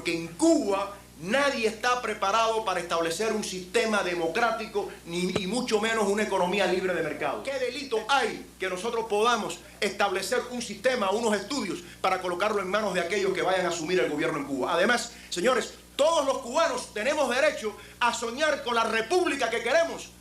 porque en Cuba nadie está preparado para establecer un sistema democrático, ni mucho menos una economía libre de mercado. ¿Qué delito hay que nosotros podamos establecer un sistema, unos estudios, para colocarlo en manos de aquellos que vayan a asumir el gobierno en Cuba? Además, señores, todos los cubanos tenemos derecho a soñar con la república que queremos.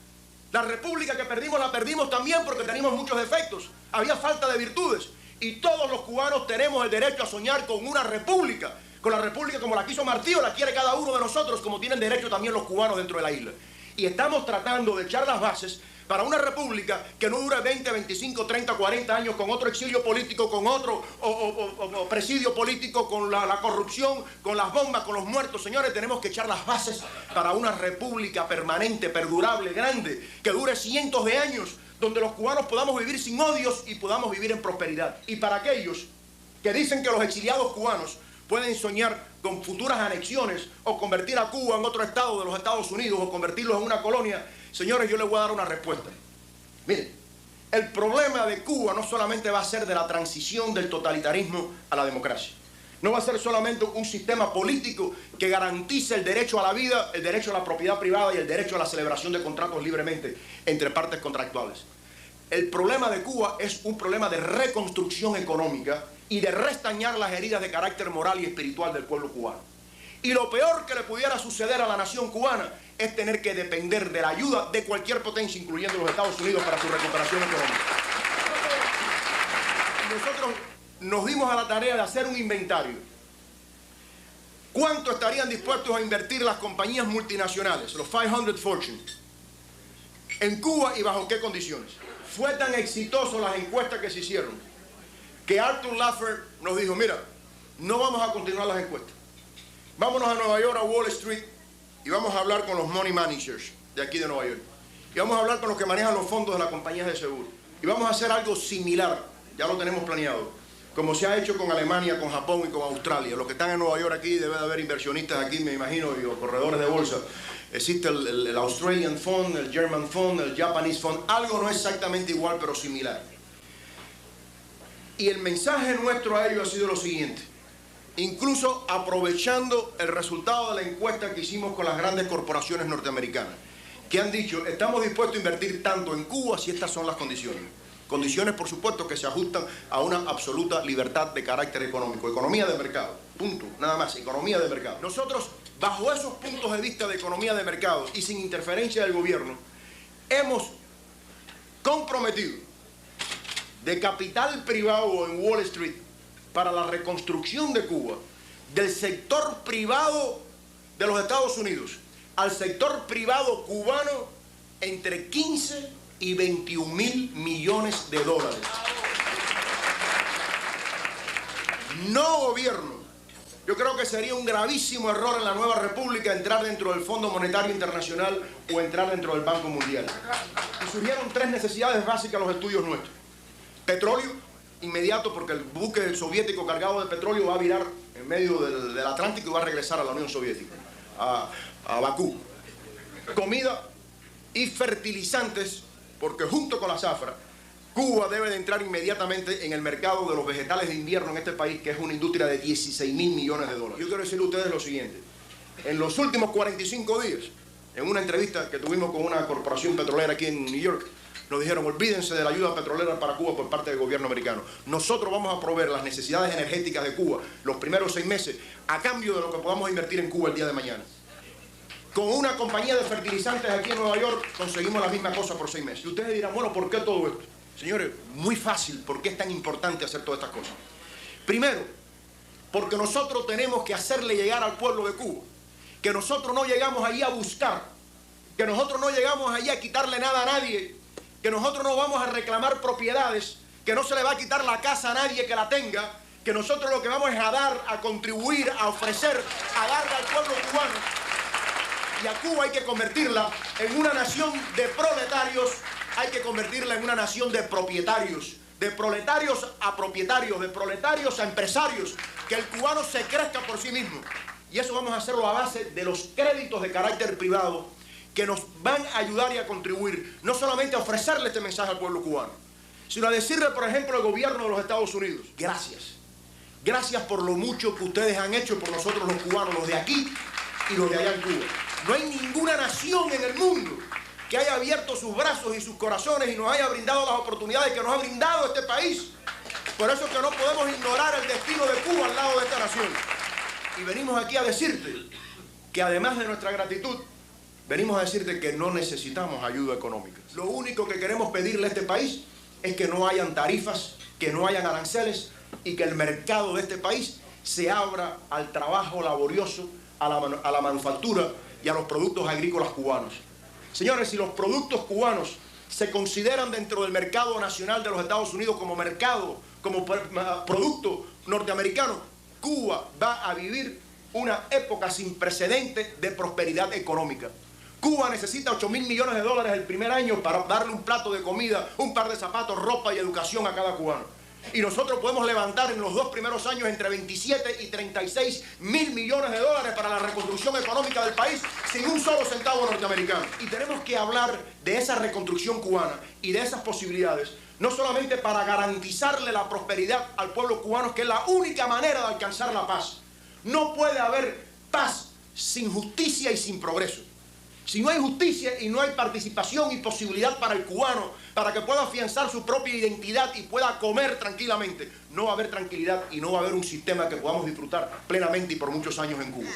La república que perdimos, la perdimos también porque teníamos muchos defectos. Había falta de virtudes. Y todos los cubanos tenemos el derecho a soñar con una república. Con la república como la quiso Martí o la quiere cada uno de nosotros, como tienen derecho también los cubanos dentro de la isla. Y estamos tratando de echar las bases para una república que no dure 20, 25, 30, 40 años con otro exilio político, con otro presidio político, con la corrupción, con las bombas, con los muertos. Señores, tenemos que echar las bases para una república permanente, perdurable, grande, que dure cientos de años, donde los cubanos podamos vivir sin odios y podamos vivir en prosperidad. Y para aquellos que dicen que los exiliados cubanos pueden soñar con futuras anexiones o convertir a Cuba en otro estado de los Estados Unidos o convertirlos en una colonia, señores, yo les voy a dar una respuesta. Miren, el problema de Cuba no solamente va a ser de la transición del totalitarismo a la democracia. No va a ser solamente un sistema político que garantice el derecho a la vida, el derecho a la propiedad privada y el derecho a la celebración de contratos libremente entre partes contractuales. El problema de Cuba es un problema de reconstrucción económica y de restañar las heridas de carácter moral y espiritual del pueblo cubano. Y lo peor que le pudiera suceder a la nación cubana es tener que depender de la ayuda de cualquier potencia, incluyendo los Estados Unidos, para su recuperación económica. Nosotros nos dimos a la tarea de hacer un inventario. ¿Cuánto estarían dispuestos a invertir las compañías multinacionales, los 500 Fortune, en Cuba y bajo qué condiciones? Fue tan exitoso las encuestas que se hicieron que Arthur Laffer nos dijo, mira, no vamos a continuar las encuestas. Vámonos a Nueva York, a Wall Street, y vamos a hablar con los money managers de aquí de Nueva York. Y vamos a hablar con los que manejan los fondos de las compañías de seguro. Y vamos a hacer algo similar, ya lo tenemos planeado, como se ha hecho con Alemania, con Japón y con Australia. Los que están en Nueva York aquí, debe de haber inversionistas aquí, me imagino, y los corredores de bolsa. Existe el Australian Fund, el German Fund, el Japanese Fund. Algo no exactamente igual, pero similar. Y el mensaje nuestro a ellos ha sido lo siguiente. Incluso aprovechando el resultado de la encuesta que hicimos con las grandes corporaciones norteamericanas, que han dicho, estamos dispuestos a invertir tanto en Cuba si estas son las condiciones. Condiciones, por supuesto, que se ajustan a una absoluta libertad de carácter económico. Economía de mercado, punto, nada más, economía de mercado. Nosotros, bajo esos puntos de vista de economía de mercado y sin interferencia del gobierno, hemos comprometido de capital privado en Wall Street para la reconstrucción de Cuba, del sector privado de los Estados Unidos al sector privado cubano, entre 15 y 21 mil millones de dólares. No gobierno. Yo creo que sería un gravísimo error en la nueva república entrar dentro del Fondo Monetario Internacional o entrar dentro del Banco Mundial. Y surgieron tres necesidades básicas en los estudios nuestros. Petróleo, inmediato, porque el buque soviético cargado de petróleo va a virar en medio del Atlántico y va a regresar a la Unión Soviética, a Bakú. Comida y fertilizantes, porque junto con la zafra, Cuba debe de entrar inmediatamente en el mercado de los vegetales de invierno en este país, que es una industria de 16 mil millones de dólares. Yo quiero decirle a ustedes lo siguiente. En los últimos 45 días, en una entrevista que tuvimos con una corporación petrolera aquí en New York, nos dijeron, olvídense de la ayuda petrolera para Cuba por parte del gobierno americano. Nosotros vamos a proveer las necesidades energéticas de Cuba los primeros 6 meses a cambio de lo que podamos invertir en Cuba el día de mañana. Con una compañía de fertilizantes aquí en Nueva York conseguimos la misma cosa por 6 meses. Y ustedes dirán, bueno, ¿por qué todo esto? Señores, muy fácil. ¿Por qué es tan importante hacer todas estas cosas? Primero, porque nosotros tenemos que hacerle llegar al pueblo de Cuba que nosotros no llegamos allí a buscar, que nosotros no llegamos allí a quitarle nada a nadie, que nosotros no vamos a reclamar propiedades, que no se le va a quitar la casa a nadie que la tenga, que nosotros lo que vamos es a dar, a contribuir, a ofrecer, a darle al pueblo cubano. Y a Cuba hay que convertirla en una nación de proletarios, hay que convertirla en una nación de propietarios, de proletarios a propietarios, de proletarios a empresarios, que el cubano se crezca por sí mismo. Y eso vamos a hacerlo a base de los créditos de carácter privado que nos van a ayudar y a contribuir, no solamente a ofrecerle este mensaje al pueblo cubano, sino a decirle, por ejemplo, al gobierno de los Estados Unidos, gracias. Gracias por lo mucho que ustedes han hecho por nosotros los cubanos, los de aquí y los de allá en Cuba. No hay ninguna nación en el mundo que haya abierto sus brazos y sus corazones y nos haya brindado las oportunidades que nos ha brindado este país. Por eso es que no podemos ignorar el destino de Cuba al lado de esta nación. Y venimos aquí a decirte que además de nuestra gratitud, venimos a decirte que no necesitamos ayuda económica. Lo único que queremos pedirle a este país es que no hayan tarifas, que no hayan aranceles y que el mercado de este país se abra al trabajo laborioso, a la manufactura y a los productos agrícolas cubanos. Señores, si los productos cubanos se consideran dentro del mercado nacional de los Estados Unidos como mercado, como producto norteamericano, Cuba va a vivir una época sin precedentes de prosperidad económica. Cuba necesita 8.000 millones de dólares el primer año para darle un plato de comida, un par de zapatos, ropa y educación a cada cubano. Y nosotros podemos levantar en los 2 primeros años entre 27 y 36 mil millones de dólares para la reconstrucción económica del país sin un solo centavo norteamericano. Y tenemos que hablar de esa reconstrucción cubana y de esas posibilidades, no solamente para garantizarle la prosperidad al pueblo cubano, que es la única manera de alcanzar la paz. No puede haber paz sin justicia y sin progreso. Si no hay justicia y no hay participación y posibilidad para el cubano, para que pueda afianzar su propia identidad y pueda comer tranquilamente, no va a haber tranquilidad y no va a haber un sistema que podamos disfrutar plenamente y por muchos años en Cuba.